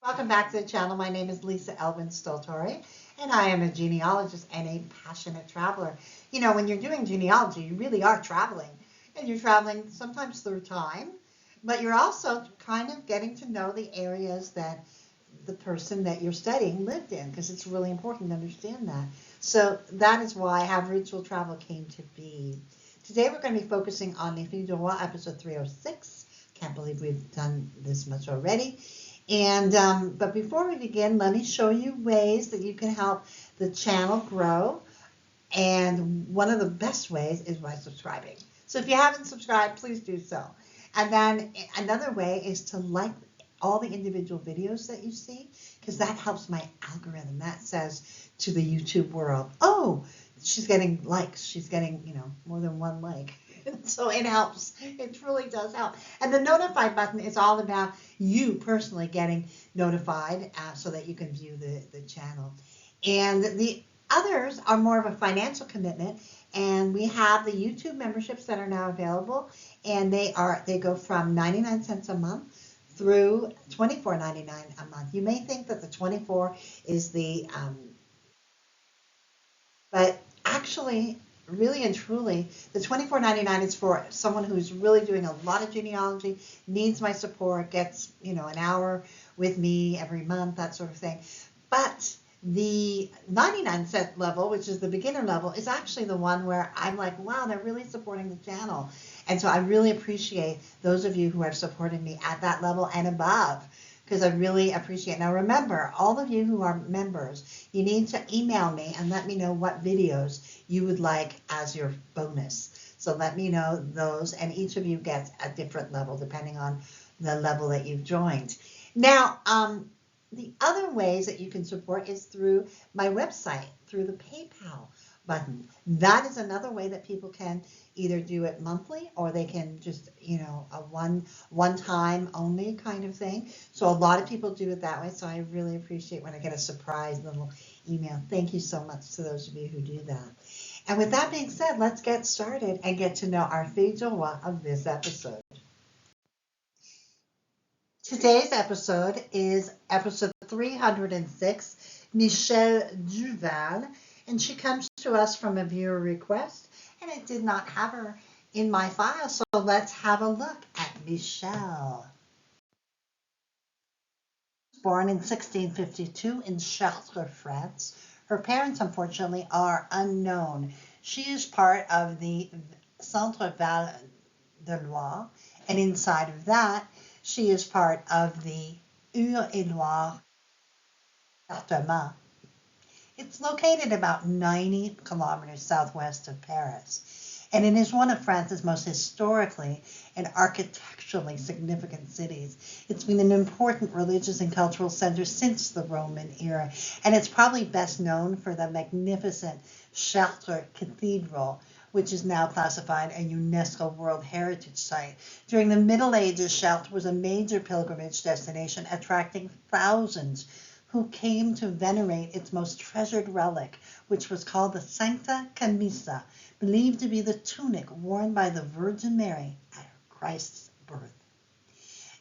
Welcome back to the channel. My name is Lisa Elvin Stoltori, and I am a genealogist and a passionate traveler. You know, when you're doing genealogy, you really are traveling, and you're traveling sometimes through time, but you're also kind of getting to know the areas that the person that you're studying lived in, because it's really important to understand that. So that is why Have Roots Will Travel came to be. Today we're going to be focusing on Michelle Duval A, episode 306. Can't believe we've done this much already. And but before we begin, let me show you ways that you can help the channel grow. And one of the best ways is by subscribing. So if you haven't subscribed, please do so. And then another way is to like all the individual videos that you see, because that helps my algorithm. That says to the YouTube world, oh, she's getting likes. She's getting, more than one like. So it helps. It really does help. And the notify button is all about you personally getting notified so that you can view the channel. And the others are more of a financial commitment. And we have the YouTube memberships that are now available. And they go from 99 cents a month through $24.99 a month. You may think that the 24 is but actually, really and truly, the $24.99 is for someone who's really doing a lot of genealogy, needs my support, gets, an hour with me every month, that sort of thing. But the 99-cent level, which is the beginner level, is actually the one where I'm like, wow, they're really supporting the channel. And so I really appreciate those of you who are supporting me at that level and above, because I really appreciate it. Now remember, all of you who are members, you need to email me and let me know what videos you would like as your bonus. So let me know those, and each of you gets a different level depending on the level that you've joined. Now, the other ways that you can support is through my website, through the PayPal button. That is another way that people can either do it monthly, or they can just, a one time only kind of thing. So a lot of people do it that way. So I really appreciate when I get a surprise little email. Thank you so much to those of you who do that. And with that being said, let's get started and get to know our fille de roi of this episode. Today's episode is episode 306, Michelle Duval, and she comes to us from a viewer request, and I did not have her in my file, so let's have a look at Michelle. Born in 1652 in Chartres, France. Her parents, unfortunately, are unknown. She is part of the Centre Val de Loire, and inside of that, she is part of the Eure-et-Loire department. It's located about 90 kilometers southwest of Paris, and it is one of France's most historically and architecturally significant cities. It's been an important religious and cultural center since the Roman era, and it's probably best known for the magnificent Chartres Cathedral, which is now classified a UNESCO World Heritage Site. During the Middle Ages, Chartres was a major pilgrimage destination, attracting thousands who came to venerate its most treasured relic, which was called the Sancta Camisa, believed to be the tunic worn by the Virgin Mary at Christ's birth.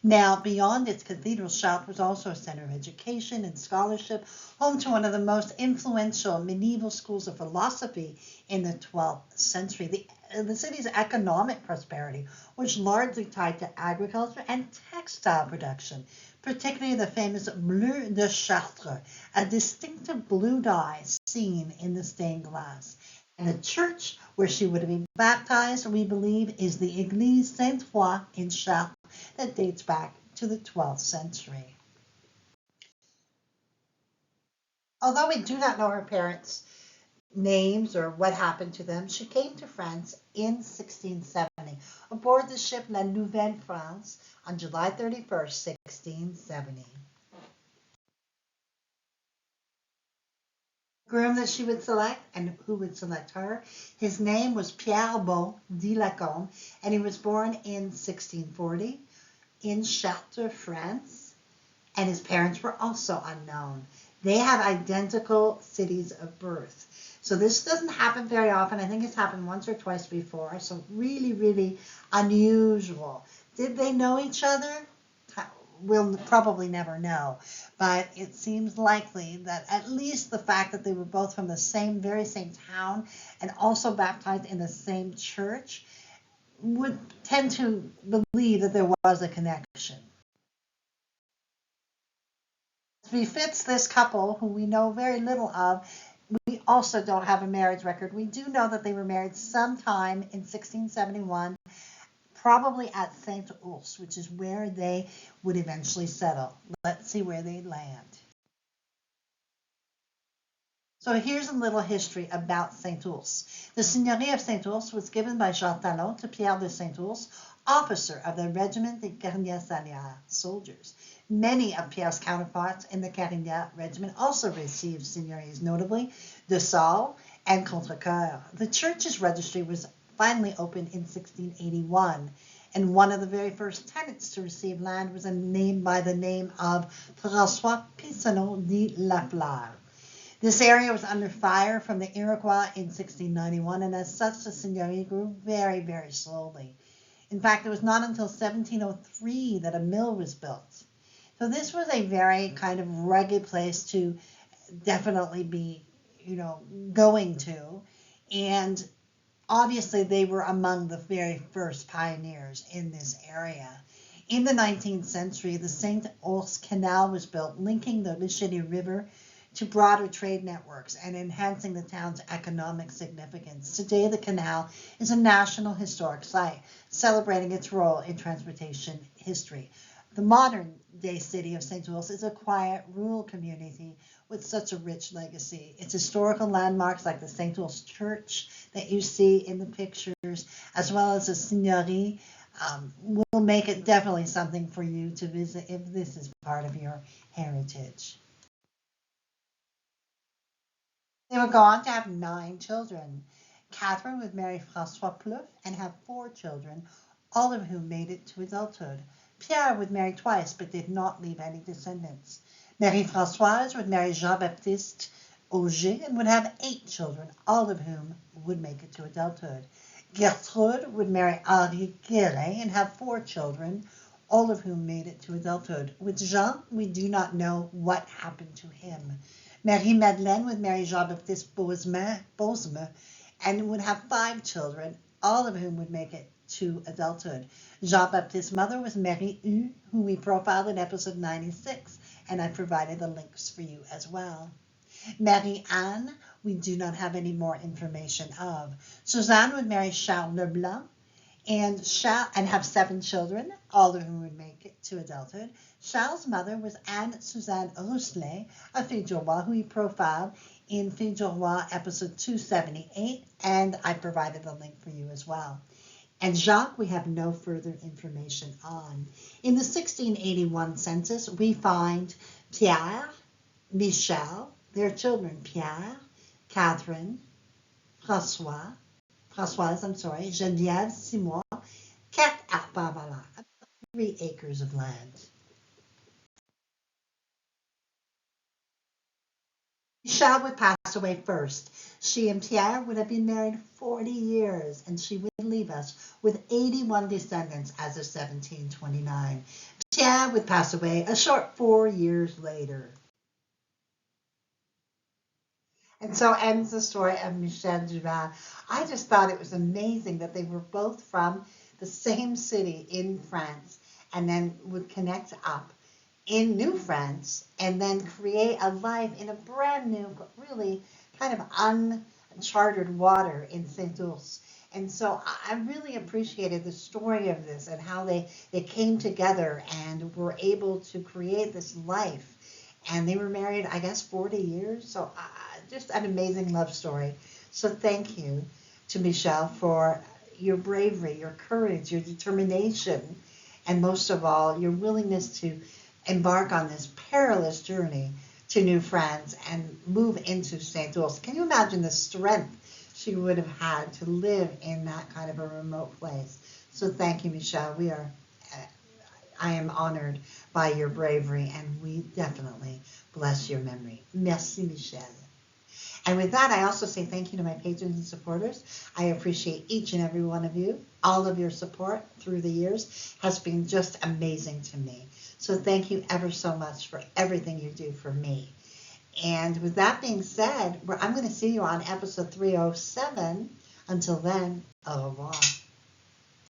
Now, beyond its cathedral, Chartres was also a center of education and scholarship, home to one of the most influential medieval schools of philosophy in the 12th century. The city's economic prosperity was largely tied to agriculture and textile production, particularly the famous Bleu de Chartres, a distinctive blue dye seen in the stained glass. And the church where she would have been baptized, we believe, is the Église Sainte-Foy in Chartres, that dates back to the 12th century. Although we do not know her parents' names or what happened to them, she came to France in 1670 aboard the ship La Nouvelle France on July 31st, 1670. Groom that she would select and who would select her. His name was Pierre de Lacombe, and he was born in 1640 in Chartres, France, and his parents were also unknown. They have identical cities of birth. So this doesn't happen very often. I think it's happened once or twice before, so really, really unusual. Did they know each other? we'll probably never know, but it seems likely that at least the fact that they were both from the very same town and also baptized in the same church would tend to believe that there was a connection. Befits this couple, who we know very little of, we also don't have a marriage record. We do know that they were married sometime in 1671, probably at Saint Ours, which is where they would eventually settle. Let's see where they land. So here's a little history about Saint Ours. The Seigneurie of Saint Ours was given by Jean Talon to Pierre de Saint Ours, officer of the Regiment des Carignan-Salières soldiers. Many of Pierre's counterparts in the Carignan regiment also received seigneuries, notably de Salles and Contrecoeur. The church's registry was finally opened in 1681, and one of the very first tenants to receive land was a name by the name of François Pichonneau de la Fleur. This area was under fire from the Iroquois in 1691, and as such, the seigneury grew very, very slowly. In fact, it was not until 1703 that a mill was built. So this was a very kind of rugged place to definitely be, going to. And obviously, they were among the very first pioneers in this area. In the 19th century, the Saint Ours Canal was built, linking the Richelieu River to broader trade networks and enhancing the town's economic significance. Today, the canal is a National Historic Site, celebrating its role in transportation history. The modern-day city of St. Ours is a quiet, rural community with such a rich legacy. Its historical landmarks like the St. Ours Church that you see in the pictures, as well as the Seigneurie, will make it definitely something for you to visit if this is part of your heritage. They would go on to have 9 children. Catherine would marry François Plouffe and have 4 children, all of whom made it to adulthood. Pierre would marry twice but did not leave any descendants. Marie-Françoise would marry Jean-Baptiste Auger and would have 8 children, all of whom would make it to adulthood. Gertrude would marry Henri Guérin and have 4 children, all of whom made it to adulthood. With Jean, we do not know what happened to him. Marie-Madeleine would marry Jean-Baptiste Bosme and would have 5 children, all of whom would make it to adulthood. Jean-Baptiste's mother was Marie Hue, whom we profiled in episode 96, and I provided the links for you as well. Marie-Anne, we do not have any more information of. Suzanne would marry Charles Leblanc and have 7 children, all of whom would make it to adulthood. Charles' mother was Anne-Suzanne Rousselet, a fille du roi, who we profiled in Fille du Roi episode 278, and I provided a link for you as well. And Jacques, we have no further information on. In the 1681 census, we find Pierre, Michelle, their children Pierre, Catherine, Geneviève, Simois, 4 arpents volants, 3 acres of land. Michelle would pass away first. She and Pierre would have been married 40 years, and she would leave us with 81 descendants as of 1729. Pierre would pass away a short 4 years later. And so ends the story of Michelle Duval. I just thought it was amazing that they were both from the same city in France and then would connect up in New France and then create a life in a brand new, but really kind of uncharted water in St. Ours. And so I really appreciated the story of this and how they came together and were able to create this life. And they were married, I guess, 40 years. So just an amazing love story. So thank you to Michelle for your bravery, your courage, your determination, and most of all, your willingness to embark on this perilous journey to New France and move into St. Ours. Can you imagine the strength she would have had to live in that kind of a remote place? So thank you, Michelle. I am honored by your bravery, and we definitely bless your memory. Merci, Michelle. And with that, I also say thank you to my patrons and supporters. I appreciate each and every one of you. All of your support through the years has been just amazing to me. So thank you ever so much for everything you do for me. And with that being said, I'm going to see you on episode 307. Until then, au revoir.